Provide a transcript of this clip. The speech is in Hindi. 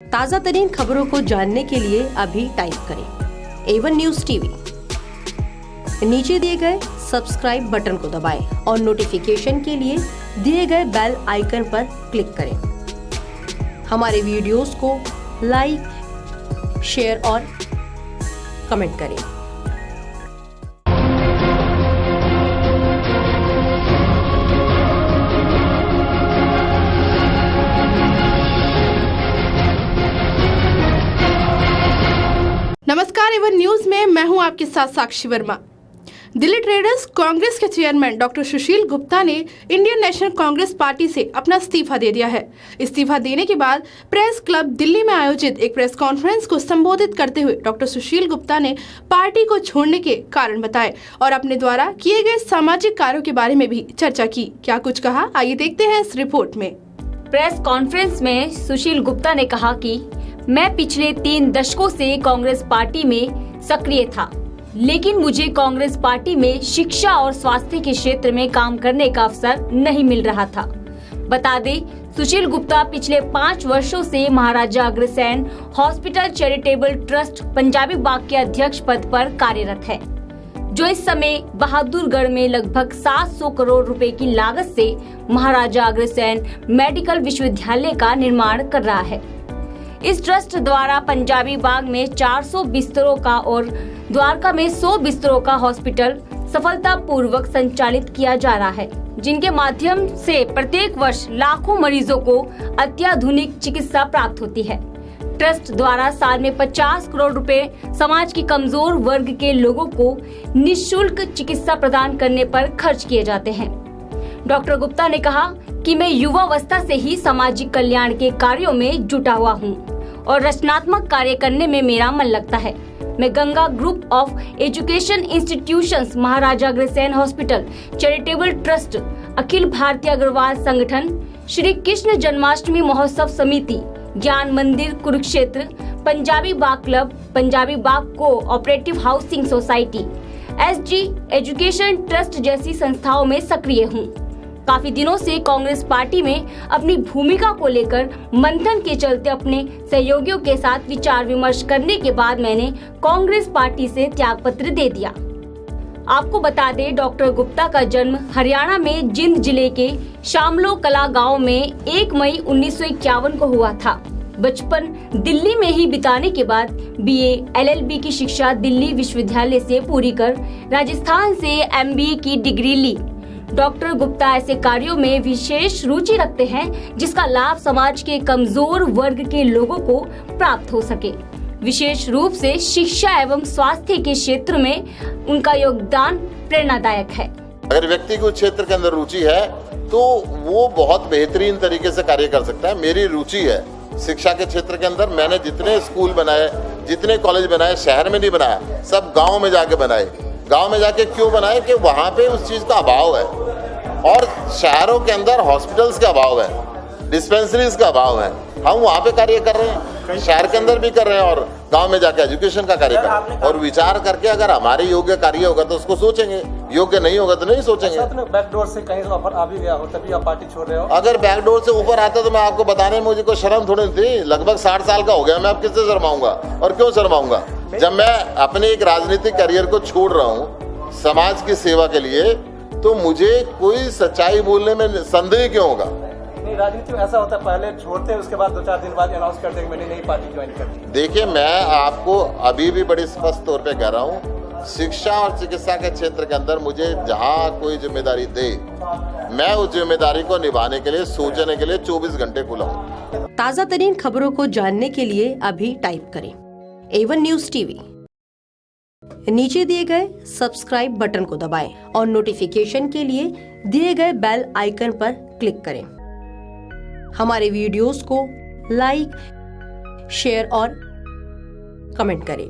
ताज़ा तरीन खबरों को जानने के लिए अभी टाइप करें A1 न्यूज़ टीवी। नीचे दिए गए सब्सक्राइब बटन को दबाएं और नोटिफिकेशन के लिए दिए गए बेल आइकन पर क्लिक करें। हमारे वीडियोस को लाइक, शेयर और कमेंट करें। नमस्कार, A1 न्यूज में मैं हूं आपके साथ साक्षी वर्मा। दिल्ली ट्रेडर्स कांग्रेस के चेयरमैन डॉक्टर सुशील गुप्ता ने इंडियन नेशनल कांग्रेस पार्टी से अपना इस्तीफा दे दिया है। इस्तीफा देने के बाद प्रेस क्लब दिल्ली में आयोजित एक प्रेस कॉन्फ्रेंस को संबोधित करते हुए डॉक्टर सुशील गुप्ता ने पार्टी को छोड़ने के कारण बताए और अपने द्वारा किए गए सामाजिक कार्यों के बारे में भी चर्चा की। क्या कुछ कहा, आइए देखते हैं इस रिपोर्ट में। प्रेस कॉन्फ्रेंस में सुशील गुप्ता ने कहा कि मैं पिछले 3 दशकों से कांग्रेस पार्टी में सक्रिय था, लेकिन मुझे कांग्रेस पार्टी में शिक्षा और स्वास्थ्य के क्षेत्र में काम करने का अवसर नहीं मिल रहा था। बता दें, सुशील गुप्ता पिछले 5 वर्षों से Maharaja Agrasen hospital charitable trust Punjabi Bagh के अध्यक्ष पद पर कार्यरत है, जो इस समय बहादुरगढ़ में लगभग 700 करोड़ रुपए की लागत से महाराजा अग्रसेन मेडिकल विश्वविद्यालय का निर्माण कर रहा है। इस ट्रस्ट द्वारा पंजाबी बाग में 400 बिस्तरों का और द्वारका में 100 बिस्तरों का हॉस्पिटल सफलतापूर्वक संचालित किया जा रहा है, जिनके माध्यम से प्रत्येक वर्ष लाखों मरीजों को अत्याधुनिक चिकित्सा प्राप्त होती है। ट्रस्ट द्वारा साल में 50 करोड़ रुपए समाज की कमजोर वर्ग के लोगों को निःशुल्क चिकित्सा प्रदान करने पर खर्च किए जाते हैं। डॉक्टर गुप्ता ने कहा कि मैं युवावस्था से ही सामाजिक कल्याण के कार्यों में जुटा हुआ हूं और रचनात्मक कार्य करने में मेरा मन लगता है। मैं Ganga group of education institutions, Maharaja Agrasen hospital charitable trust, Akhil Bharatiya Agrawal संगठन, श्री कृष्ण जन्माष्टमी महोत्सव समिति, ज्ञान मंदिर कुरुक्षेत्र, पंजाबी बाग क्लब, पंजाबी बाग co operative housing society, SG education trust जैसी संस्थाओं में सक्रिय हूँ। काफी दिनों से कांग्रेस पार्टी में अपनी भूमिका को लेकर मंथन के चलते अपने सहयोगियों के साथ विचार विमर्श करने के बाद मैंने कांग्रेस पार्टी से त्यागपत्र दे दिया। आपको बता दें, डॉक्टर गुप्ता का जन्म हरियाणा में जिंद जिले के शामलो कला गांव में 1 मई 1951 को हुआ था। बचपन दिल्ली में ही बिताने के बाद BA LLB की शिक्षा दिल्ली विश्वविद्यालय से पूरी कर राजस्थान से MBA की डिग्री ली। डॉक्टर गुप्ता ऐसे कार्यों में विशेष रुचि रखते हैं जिसका लाभ समाज के कमजोर वर्ग के लोगों को प्राप्त हो सके। विशेष रूप से शिक्षा एवं स्वास्थ्य के क्षेत्र में उनका योगदान प्रेरणादायक है। अगर व्यक्ति को क्षेत्र के अंदर रुचि है तो वो बहुत बेहतरीन तरीके से कार्य कर सकता है। मेरी रुचि है शिक्षा के क्षेत्र के अंदर। मैंने जितने स्कूल बनाए, जितने कॉलेज बनाए, शहर में नहीं बनाया, सब गांव में जाके बनाए। गांव में जाके क्यों बनाए कि वहाँ पे उस चीज़ का अभाव है और शहरों के अंदर हॉस्पिटल्स का अभाव है, डिस्पेंसरीज का अभाव है। हम वहाँ पे कार्य कर रहे हैं, शहर के अंदर भी कर रहे हैं और गांव में जाके एजुकेशन का कार्य कर रहे हैं। और विचार करके अगर हमारे योग्य कार्य होगा तो उसको सोचेंगे, योग्य नहीं होगा तो नहीं सोचेंगे। बैकडोर से कहीं से ऑफर आ भी गया हो तभी आप पार्टी छोड़ रहे हो? अगर बैकडोर से ऊपर आता तो मैं आपको बताने में मुझे कोई शर्म थोड़ी थी। लगभग 60 साल का हो गया, मैं अब किससे शर्माऊंगा और क्यों शर्माऊंगा? जब मैं अपने एक राजनीतिक करियर को छोड़ रहा हूँ समाज की सेवा के लिए, तो मुझे कोई सच्चाई बोलने में संदेह क्यों होगा? नहीं, राजनीति में ऐसा होता है, पहले छोड़ते हैं, उसके बाद 2-4 दिन बाद अनाउंस करते हैं मैंने नई पार्टी ज्वाइन कर दी। देखिए, मैं आपको अभी भी बड़ी स्पष्ट तौर पे कह रहा हूँ, शिक्षा और चिकित्सा के क्षेत्र के अंदर मुझे जहाँ कोई जिम्मेदारी दे, मैं उस जिम्मेदारी को निभाने के लिए, सोचने के लिए 24 घंटे खुला हूँ। ताज़ा तरीन खबरों को जानने के लिए अभी टाइप करें A1 न्यूज़ टीवी। नीचे दिए गए सब्सक्राइब बटन को दबाएं और नोटिफिकेशन के लिए दिए गए बेल आइकन पर क्लिक करें। हमारे वीडियोस को लाइक, शेयर और कमेंट करें।